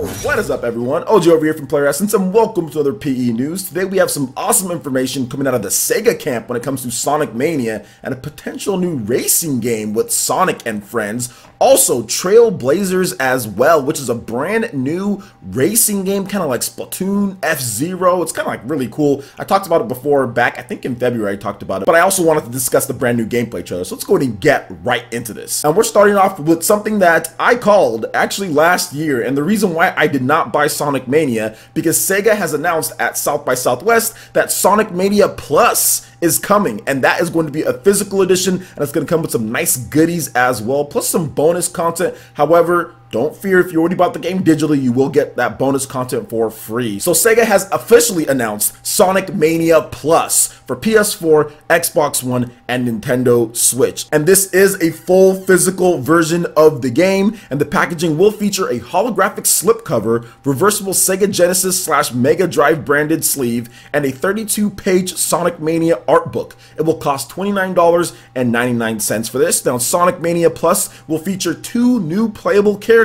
Yo, what is up everyone? OG over here from Player Essence and welcome to another PE News. Today we have some awesome information coming out of the Sega camp when it comes to Sonic Mania and a potential new racing game with Sonic and friends. Also, Trailblazers as well, which is a brand new racing game, kind of like Splatoon, F-Zero. It's kind of like really cool. I talked about it before back, I think in February I talked about it, but I also wanted to discuss the brand new gameplay trailer. So let's go ahead and get right into this. And we're starting off with something that I called actually last year, and the reason why I did not buy Sonic Mania, because Sega has announced at South by Southwest that Sonic Mania Plus is coming, and that is going to be a physical edition, and it's going to come with some nice goodies as well, plus some bonus content. However, don't fear, if you already bought the game digitally, you will get that bonus content for free. So Sega has officially announced Sonic Mania Plus for PS4, Xbox One, and Nintendo Switch. And this is a full physical version of the game, and the packaging will feature a holographic slipcover, reversible Sega Genesis / Mega Drive branded sleeve, and a 32-page Sonic Mania art book. It will cost $29.99 for this. Now, Sonic Mania Plus will feature 2 new playable characters,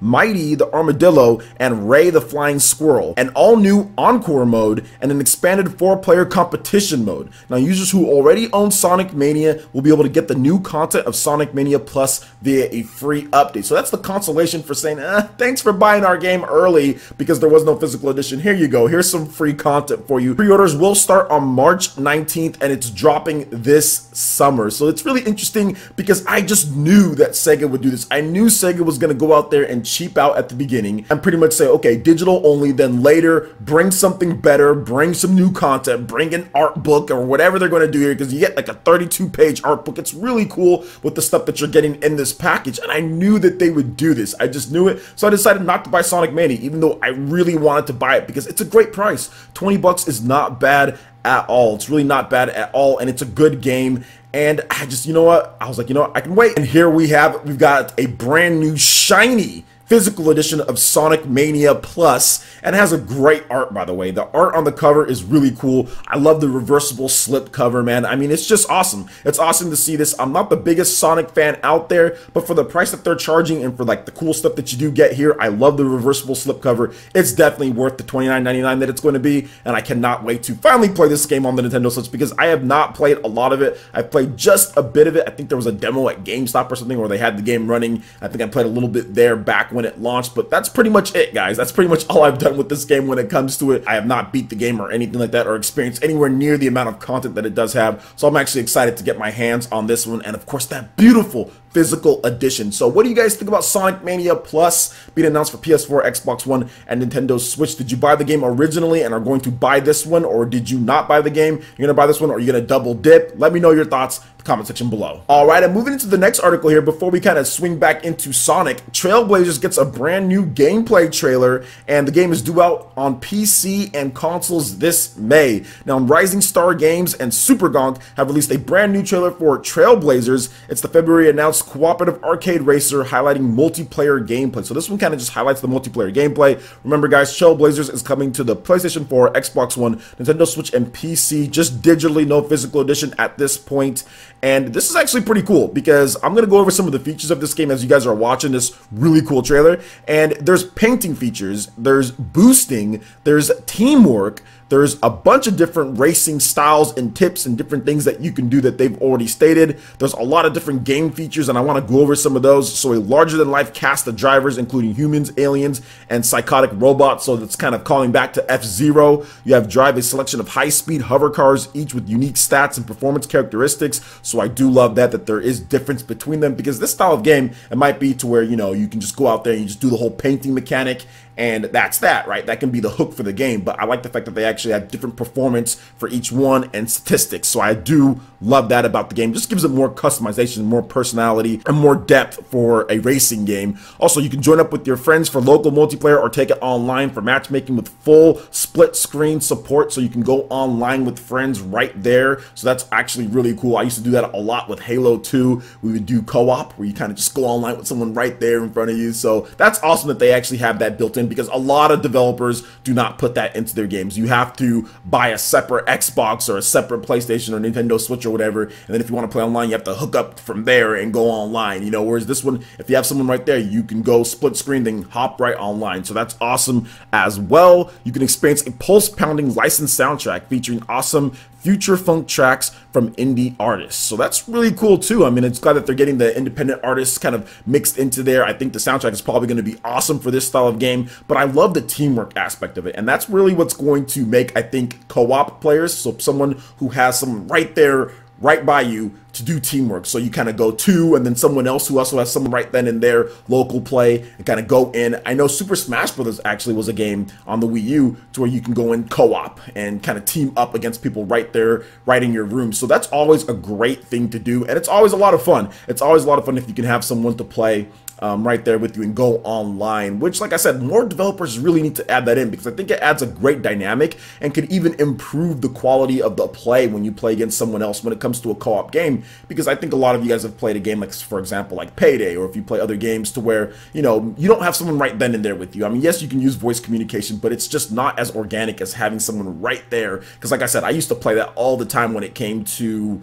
Mighty the Armadillo and Ray the Flying Squirrel, an all-new Encore mode, and an expanded 4-player competition mode. Now, users who already own Sonic Mania will be able to get the new content of Sonic Mania Plus via a free update. So that's the consolation for saying, thanks for buying our game early because there was no physical edition. Here you go. Here's some free content for you. Pre-orders will start on March 19th, and it's dropping this summer. So it's really interesting because I just knew that Sega would do this. I knew Sega was going to go out there and cheap out at the beginning and pretty much say, okay, digital only, then later bring something better, bring some new content, bring an art book or whatever they're going to do here, because you get like a 32-page art book. It's really cool with the stuff that you're getting in this package, and I knew that they would do this. I just knew it. So I decided not to buy Sonic Mania, even though I really wanted to buy it because it's a great price. 20 bucks is not bad at all. It's really not bad at all, and it's a good game. And I just, you know what? I was like, you know what? I can wait. And here we have it. We've got a brand new shiny physical edition of Sonic Mania Plus, and it has a great art, by the way. The art on the cover is really cool. I love the reversible slip cover, man. I mean, it's just awesome. It's awesome to see this. I'm not the biggest Sonic fan out there, but for the price that they're charging and for like the cool stuff that you do get here, I love the reversible slip cover. It's definitely worth the $29.99 that it's going to be, and I cannot wait to finally play this game on the Nintendo Switch because I have not played a lot of it. I've played just a bit of it. I think there was a demo at GameStop or something where they had the game running. I think I played a little bit there back when it launched, but that's pretty much it, guys. That's pretty much all I've done with this game when it comes to it. I have not beat the game or anything like that or experienced anywhere near the amount of content that it does have, so I'm actually excited to get my hands on this one, and of course that beautiful physical edition. So what do you guys think about Sonic Mania Plus being announced for PS4, Xbox One, and Nintendo Switch? Did you buy the game originally and are going to buy this one, or did you not buy the game? You're gonna buy this one, or you're gonna double dip? Let me know your thoughts in the comment section below. All right, I'm moving into the next article here before we kind of swing back into Sonic. Trailblazers gets a brand new gameplay trailer, and the game is due out on PC and consoles this May. Now, Rising Star Games and Supergonk have released a brand new trailer for Trailblazers. It's the February announced cooperative arcade racer highlighting multiplayer gameplay. So this one kind of just highlights the multiplayer gameplay. Remember, guys, Trailblazers is coming to the PlayStation 4, Xbox One, Nintendo Switch, and PC, just digitally, no physical edition at this point. And this is actually pretty cool because I'm going to go over some of the features of this game as you guys are watching this really cool trailer. And there's painting features, there's boosting, there's teamwork, there's a bunch of different racing styles and tips and different things that you can do that they've already stated. There's a lot of different game features, and I want to go over some of those. So a larger-than-life cast of drivers, including humans, aliens, and psychotic robots. So that's kind of calling back to F-Zero. You have drive a selection of high-speed hover cars, each with unique stats and performance characteristics. So I do love that there is difference between them, because this style of game, it might be to where, you know, you can just go out there and you just do the whole painting mechanic, and that's that, right? That can be the hook for the game, but I like the fact that they actually have different performance for each one and statistics. So I do love that about the game. Just gives it more customization, more personality, and more depth for a racing game. Also, you can join up with your friends for local multiplayer or take it online for matchmaking with full split screen support, so you can go online with friends right there. So that's actually really cool. I used to do that a lot with Halo 2. We would do co-op where you kind of just go online with someone right there in front of you. So that's awesome that they actually have that built in in, because a lot of developers do not put that into their games. You have to buy a separate Xbox or a separate PlayStation or Nintendo Switch or whatever, and then if you want to play online, you have to hook up from there and go online, you know, whereas this one, if you have someone right there, you can go split screen, then hop right online. So that's awesome as well. You can experience a pulse-pounding licensed soundtrack featuring awesome future funk tracks from indie artists. So that's really cool too. I mean, it's glad that they're getting the independent artists kind of mixed into there. I think the soundtrack is probably going to be awesome for this style of game, but I love the teamwork aspect of it. And that's really what's going to make, I think, co-op players, so someone who has someone right there, right by you, to do teamwork. So you kind of go two, and then someone else who also has someone right then and there, local play, and kind of go in. I know Super Smash Bros. Actually was a game on the Wii U to where you can go in co-op and kind of team up against people right there, right in your room. So that's always a great thing to do, and it's always a lot of fun. It's always a lot of fun if you can have someone to play right there with you and go online, which, like I said, more developers really need to add that in, because I think it adds a great dynamic and can even improve the quality of the play when you play against someone else when it comes to a co-op game. Because I think a lot of you guys have played a game like, for example, like Payday, or if you play other games to where, you know, you don't have someone right then and there with you. I mean, yes, you can use voice communication, but it's just not as organic as having someone right there. Because like I said, I used to play that all the time when it came to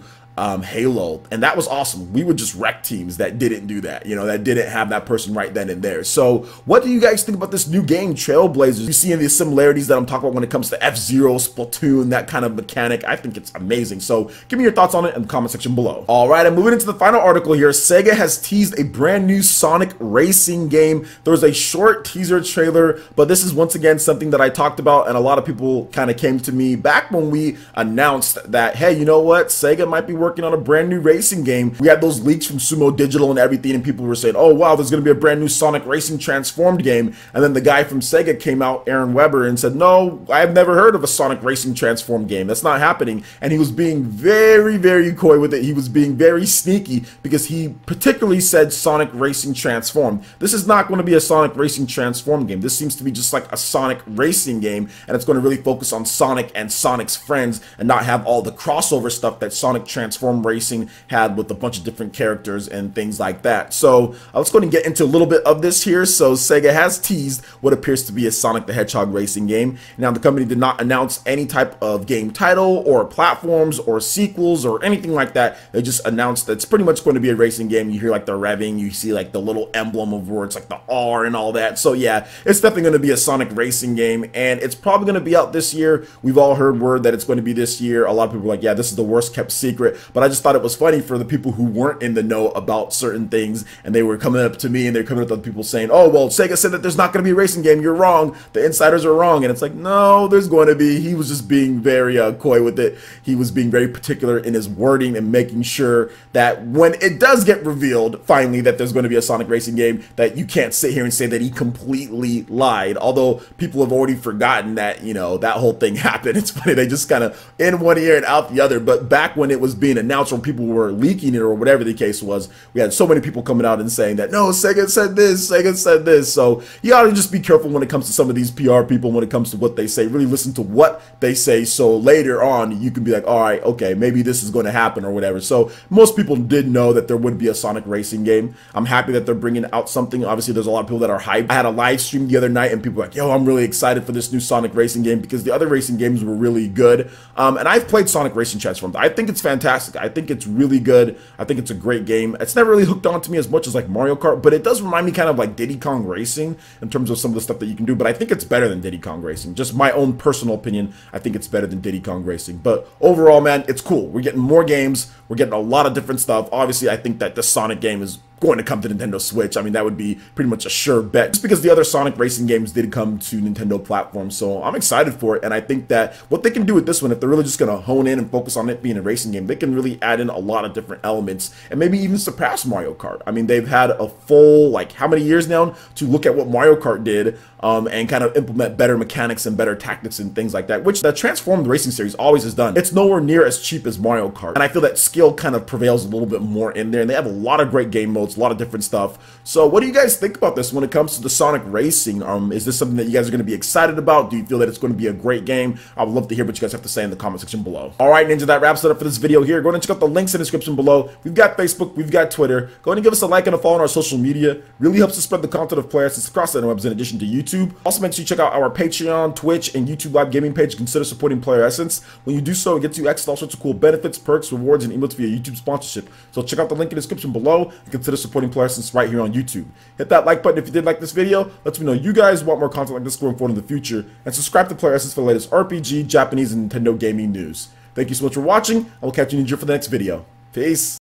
Halo, and that was awesome. We would just wreck teams that didn't do that, you know, that didn't have that person right then and there. So what do you guys think about this new game, Trailblazers? You see any of the similarities that I'm talking about when it comes to F-Zero, Splatoon, that kind of mechanic? I think it's amazing. So give me your thoughts on it in the comment section below. All right, and moving into the final article here, Sega has teased a brand new Sonic racing game. There was a short teaser trailer, but this is once again something that I talked about, and a lot of people kind of came to me back when we announced that, hey, you know what, Sega might be working on a brand new racing game. We had those leaks from Sumo Digital and everything, and people were saying, oh wow, there's going to be a brand new Sonic Racing Transformed game. And then the guy from Sega came out, Aaron Weber, and said, no, I've never heard of a Sonic Racing Transformed game. That's not happening. And he was being very, very coy with it. He was being very sneaky, because he particularly said Sonic Racing Transformed. This is not going to be a Sonic Racing Transformed game. This seems to be just like a Sonic racing game, and it's going to really focus on Sonic and Sonic's friends and not have all the crossover stuff that Sonic Transformed Racing had with a bunch of different characters and things like that. So let's go ahead and get into a little bit of this here. So Sega has teased what appears to be a Sonic the Hedgehog racing game. Now, the company did not announce any type of game title or platforms or sequels or anything like that. They just announced that it's pretty much going to be a racing game. You hear like the revving, you see like the little emblem of where it's like the R and all that. So yeah, it's definitely going to be a Sonic racing game, and it's probably going to be out this year. We've all heard word that it's going to be this year. A lot of people are like, yeah, this is the worst kept secret, but I just thought it was funny for the people who weren't in the know about certain things, and they were coming up to me and they're coming up to other people saying, oh, well, Sega said that there's not going to be a racing game. You're wrong. The insiders are wrong. And it's like, no, there's going to be. He was just being very coy with it. He was being very particular in his wording and making sure that when it does get revealed finally that there's going to be a Sonic racing game, that you can't sit here and say that he completely lied. Although people have already forgotten that, you know, that whole thing happened. It's funny. They just kind of in one ear and out the other. But back when it was being announced, when people were leaking it or whatever the case was, we had so many people coming out and saying that, no, Sega said this, Sega said this. So you ought to just be careful when it comes to some of these PR people, when it comes to what they say. Really listen to what they say, so later on you can be like, all right, okay, maybe this is going to happen or whatever. So most people did know that there would be a Sonic racing game. I'm happy that they're bringing out something. Obviously, there's a lot of people that are hyped. I had a live stream the other night and people were like, yo, I'm really excited for this new Sonic racing game, because the other racing games were really good. And I've played Sonic Racing Transformed. I think it's fantastic. I think it's really good. I think it's a great game. It's never really hooked on to me as much as like Mario Kart, but it does remind me kind of like Diddy Kong Racing in terms of some of the stuff that you can do. But I think it's better than Diddy Kong Racing. Just my own personal opinion, I think it's better than Diddy Kong Racing. But overall, man, it's cool. We're getting more games. We're getting a lot of different stuff. Obviously, I think that the Sonic game is going to come to Nintendo Switch. I mean, that would be pretty much a sure bet, just because the other Sonic racing games did come to Nintendo platforms. So I'm excited for it, and I think that what they can do with this one, if they're really just going to hone in and focus on it being a racing game, they can really add in a lot of different elements and maybe even surpass Mario Kart. I mean, they've had a full, like, how many years now to look at what Mario Kart did and kind of implement better mechanics and better tactics and things like that, which the Transformed Racing series always has done. It's nowhere near as cheap as Mario Kart, and I feel that skill kind of prevails a little bit more in there, and they have a lot of great game modes. builds, a lot of different stuff. So what do you guys think about this when it comes to the Sonic Racing? Is this something that you guys are going to be excited about? Do you feel that it's going to be a great game? I would love to hear what you guys have to say in the comment section below. All right, Ninja, that wraps it up for this video here. Go ahead and check out the links in the description below. We've got Facebook, we've got Twitter. Go ahead and give us a like and a follow on our social media. Really helps us spread the content of Player Essence across the interwebs in addition to YouTube. Also, make sure you check out our Patreon, Twitch, and YouTube live gaming page. Consider supporting Player Essence. When you do so, it gets you access to all sorts of cool benefits, perks, rewards, and emotes via YouTube sponsorship. So check out the link in the description below and consider supporting Player Essence right here on YouTube. Hit that like button if you did like this video. Let me know you guys want more content like this going forward in the future. And subscribe to Player Essence for the latest RPG, Japanese, and Nintendo gaming news. Thank you so much for watching. I will catch you in for the next video. Peace.